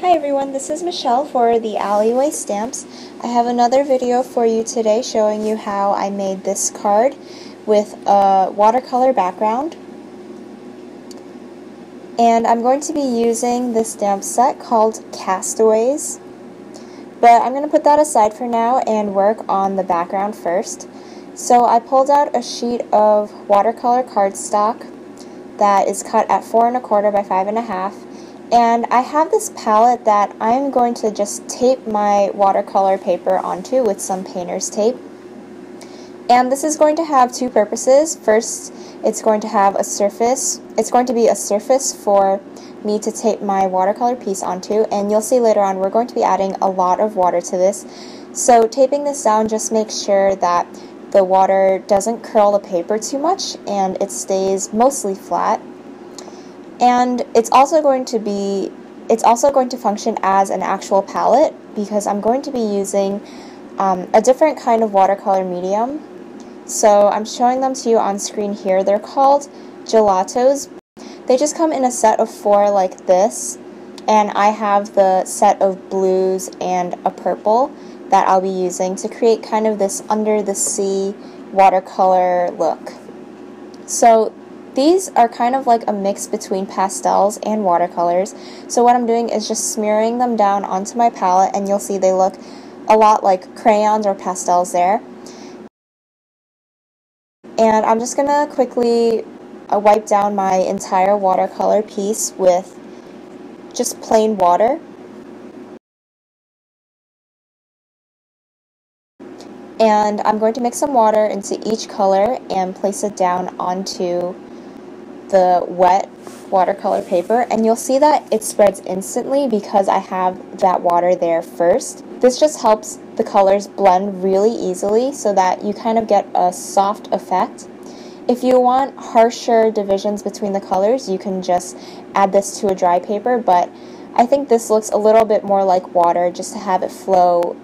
Hi everyone, this is Michelle for the Alleyway Stamps. I have another video for you today showing you how I made this card with a watercolor background. And I'm going to be using this stamp set called Castaways. But I'm going to put that aside for now and work on the background first. So I pulled out a sheet of watercolor cardstock that is cut at 4 1/4 by 5 1/2. And I have this palette that I'm going to just tape my watercolor paper onto with some painter's tape. And this is going to have two purposes. First, it's going to have a surface. It's going to be a surface for me to tape my watercolor piece onto, and you'll see later on we're going to be adding a lot of water to this. So taping this down just makes sure that the water doesn't curl the paper too much and it stays mostly flat. And it's also going to function as an actual palette because I'm going to be using a different kind of watercolor medium. So I'm showing them to you on screen here. They're called Gelatos. They just come in a set of 4 like this, and I have the set of blues and a purple that I'll be using to create kind of this under the sea watercolor look. So these are kind of like a mix between pastels and watercolors. So what I'm doing is just smearing them down onto my palette, and you'll see they look a lot like crayons or pastels there. And I'm just going to quickly wipe down my entire watercolor piece with just plain water. And I'm going to mix some water into each color and place it down onto the wet watercolor paper, and you'll see that it spreads instantly because I have that water there first. This just helps the colors blend really easily so that you kind of get a soft effect. If you want harsher divisions between the colors, you can just add this to a dry paper, but I think this looks a little bit more like water just to have it flow,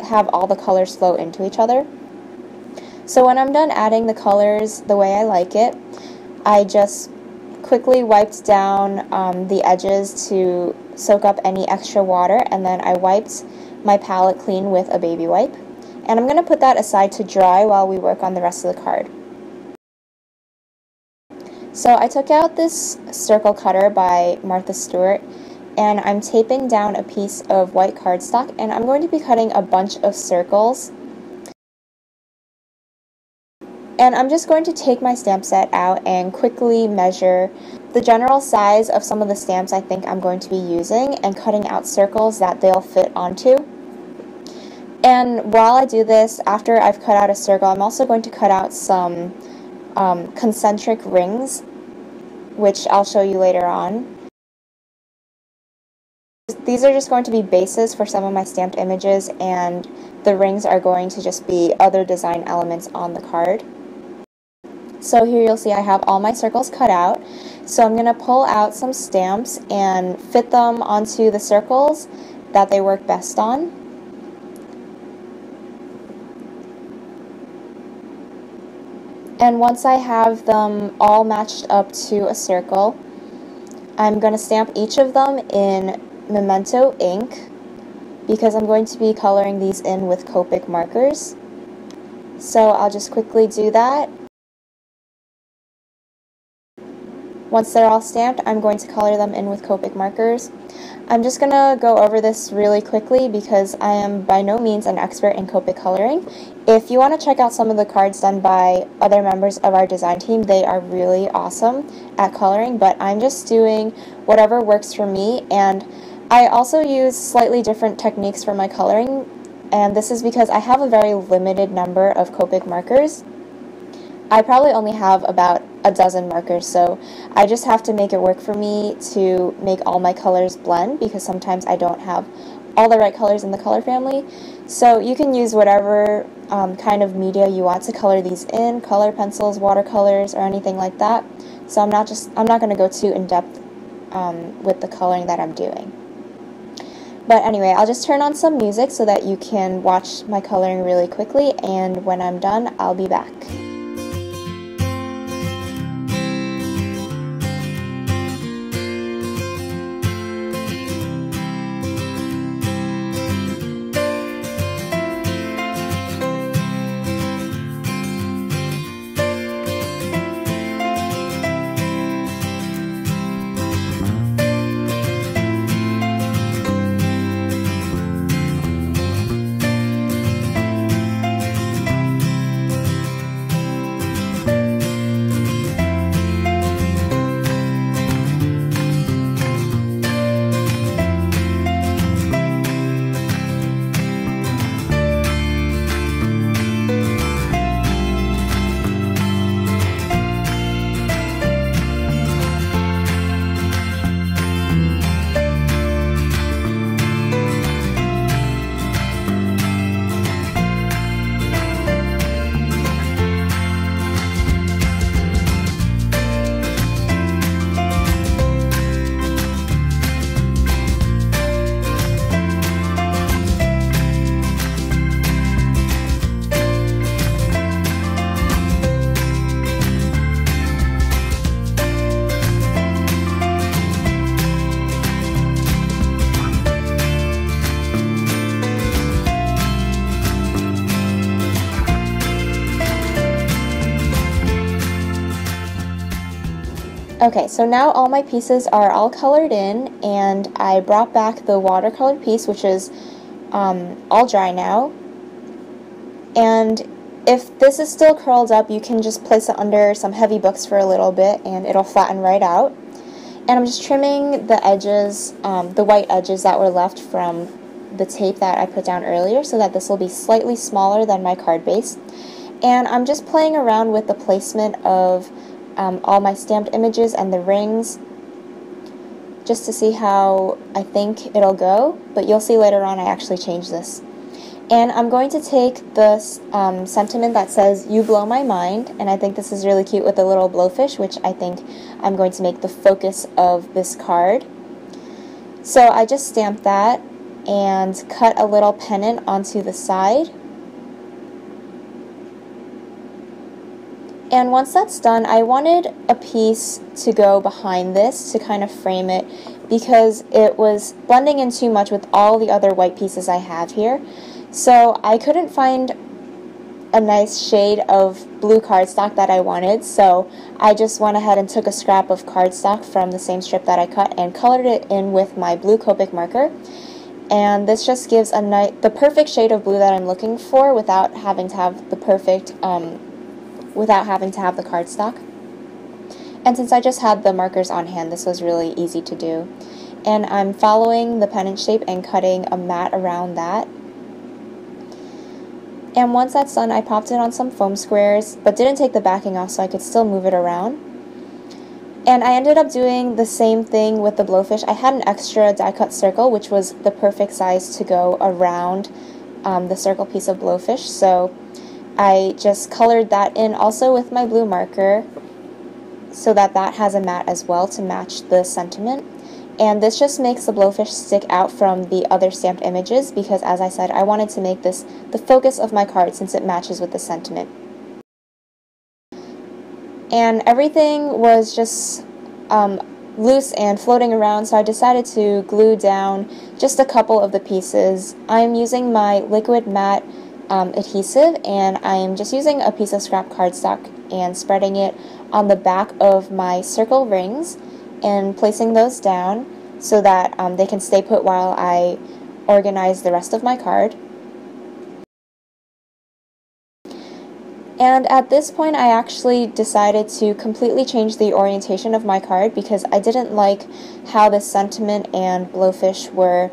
have all the colors flow into each other. So when I'm done adding the colors the way I like it, I just quickly wiped down the edges to soak up any extra water, and then I wiped my palette clean with a baby wipe. And I'm going to put that aside to dry while we work on the rest of the card. So I took out this circle cutter by Martha Stewart, and I'm taping down a piece of white cardstock, and I'm going to be cutting a bunch of circles. And I'm just going to take my stamp set out and quickly measure the general size of some of the stamps I think I'm going to be using and cutting out circles that they'll fit onto. And while I do this, after I've cut out a circle, I'm also going to cut out some concentric rings, which I'll show you later on. These are just going to be bases for some of my stamped images, and the rings are going to just be other design elements on the card. So here you'll see I have all my circles cut out. So I'm going to pull out some stamps and fit them onto the circles that they work best on. And once I have them all matched up to a circle, I'm going to stamp each of them in Memento ink because I'm going to be coloring these in with Copic markers. So I'll just quickly do that. Once they're all stamped, I'm going to color them in with Copic markers. I'm just going to go over this really quickly because I am by no means an expert in Copic coloring. If you want to check out some of the cards done by other members of our design team, they are really awesome at coloring, but I'm just doing whatever works for me, and I also use slightly different techniques for my coloring, and this is because I have a very limited number of Copic markers. I probably only have about a dozen markers, so I just have to make it work for me to make all my colors blend because sometimes I don't have all the right colors in the color family. So you can use whatever kind of media you want to color these in, color pencils, watercolors, or anything like that. So I'm not going to go too in depth with the coloring that I'm doing. But anyway, I'll just turn on some music so that you can watch my coloring really quickly, and when I'm done, I'll be back. Okay, so now all my pieces are all colored in, and I brought back the watercolor piece, which is all dry now. And if this is still curled up, you can just place it under some heavy books for a little bit and it'll flatten right out. And I'm just trimming the edges, the white edges that were left from the tape that I put down earlier, so that this will be slightly smaller than my card base. And I'm just playing around with the placement of all my stamped images and the rings, just to see how I think it'll go, but you'll see later on I actually changed this. And I'm going to take the sentiment that says, "You blow my mind," and I think this is really cute with the little blowfish, which I think I'm going to make the focus of this card. So I just stamped that and cut a little pennant onto the side. And once that's done, I wanted a piece to go behind this to kind of frame it, because it was blending in too much with all the other white pieces I have here. So I couldn't find a nice shade of blue cardstock that I wanted, so I just went ahead and took a scrap of cardstock from the same strip that I cut and colored it in with my blue Copic marker. And this just gives the perfect shade of blue that I'm looking for without having to have the cardstock. And since I just had the markers on hand, this was really easy to do. And I'm following the pennant shape and cutting a mat around that. And once that's done, I popped it on some foam squares, but didn't take the backing off so I could still move it around. And I ended up doing the same thing with the blowfish. I had an extra die cut circle, which was the perfect size to go around the circle piece of blowfish, so I just colored that in also with my blue marker so that that has a mat as well to match the sentiment. And this just makes the blowfish stick out from the other stamped images, because, as I said, I wanted to make this the focus of my card since it matches with the sentiment. And everything was just loose and floating around, so I decided to glue down just a couple of the pieces. I'm using my liquid matte adhesive, and I'm just using a piece of scrap cardstock and spreading it on the back of my circle rings and placing those down so that they can stay put while I organize the rest of my card. And at this point I actually decided to completely change the orientation of my card, because I didn't like how the sentiment and blowfish were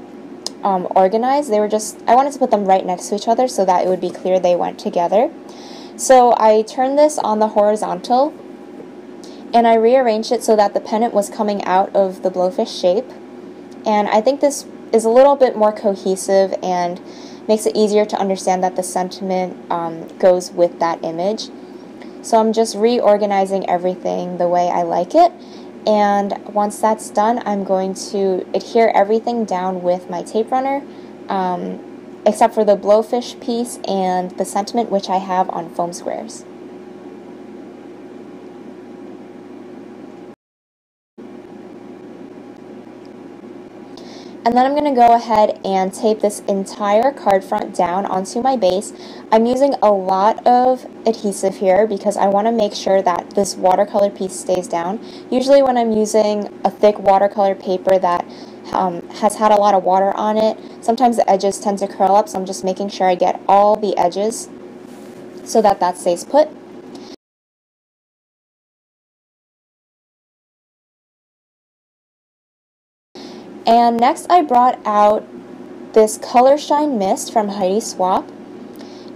organized. They were I wanted to put them right next to each other so that it would be clear they went together. So I turned this on the horizontal and I rearranged it so that the pennant was coming out of the blowfish shape. And I think this is a little bit more cohesive and makes it easier to understand that the sentiment goes with that image. So I'm just reorganizing everything the way I like it. And once that's done, I'm going to adhere everything down with my tape runner, except for the blowfish piece and the sentiment, which I have on foam squares. And then I'm going to go ahead and tape this entire card front down onto my base. I'm using a lot of adhesive here because I want to make sure that this watercolor piece stays down. Usually when I'm using a thick watercolor paper that has had a lot of water on it, sometimes the edges tend to curl up, so I'm just making sure I get all the edges so that that stays put. And next I brought out this Color Shine Mist from Heidi Swapp,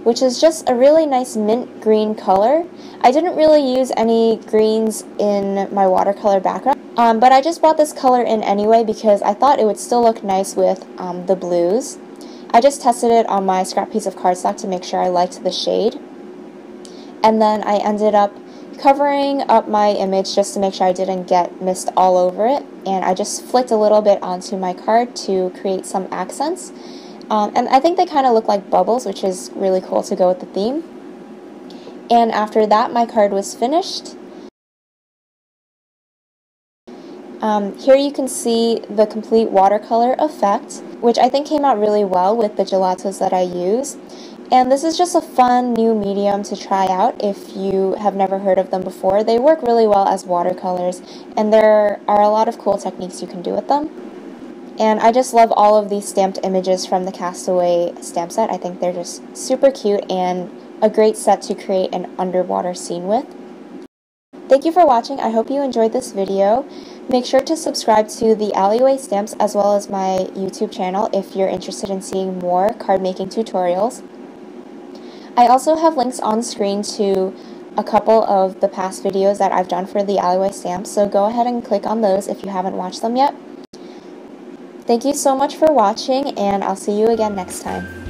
which is just a really nice mint green color. I didn't really use any greens in my watercolor background, but I just brought this color in anyway because I thought it would still look nice with the blues. I just tested it on my scrap piece of cardstock to make sure I liked the shade. And then I ended up covering up my image just to make sure I didn't get mist all over it, and I just flicked a little bit onto my card to create some accents. And I think they kind of look like bubbles, which is really cool to go with the theme. And after that, my card was finished. Here you can see the complete watercolor effect, which I think came out really well with the gelatos that I use. And this is just a fun new medium to try out if you have never heard of them before. They work really well as watercolors, and there are a lot of cool techniques you can do with them. And I just love all of these stamped images from the Castaway stamp set. I think they're just super cute and a great set to create an underwater scene with. Thank you for watching. I hope you enjoyed this video. Make sure to subscribe to the Alleyway Stamps as well as my YouTube channel if you're interested in seeing more card making tutorials. I also have links on screen to a couple of the past videos that I've done for the Alleyway Stamps, so go ahead and click on those if you haven't watched them yet. Thank you so much for watching, and I'll see you again next time.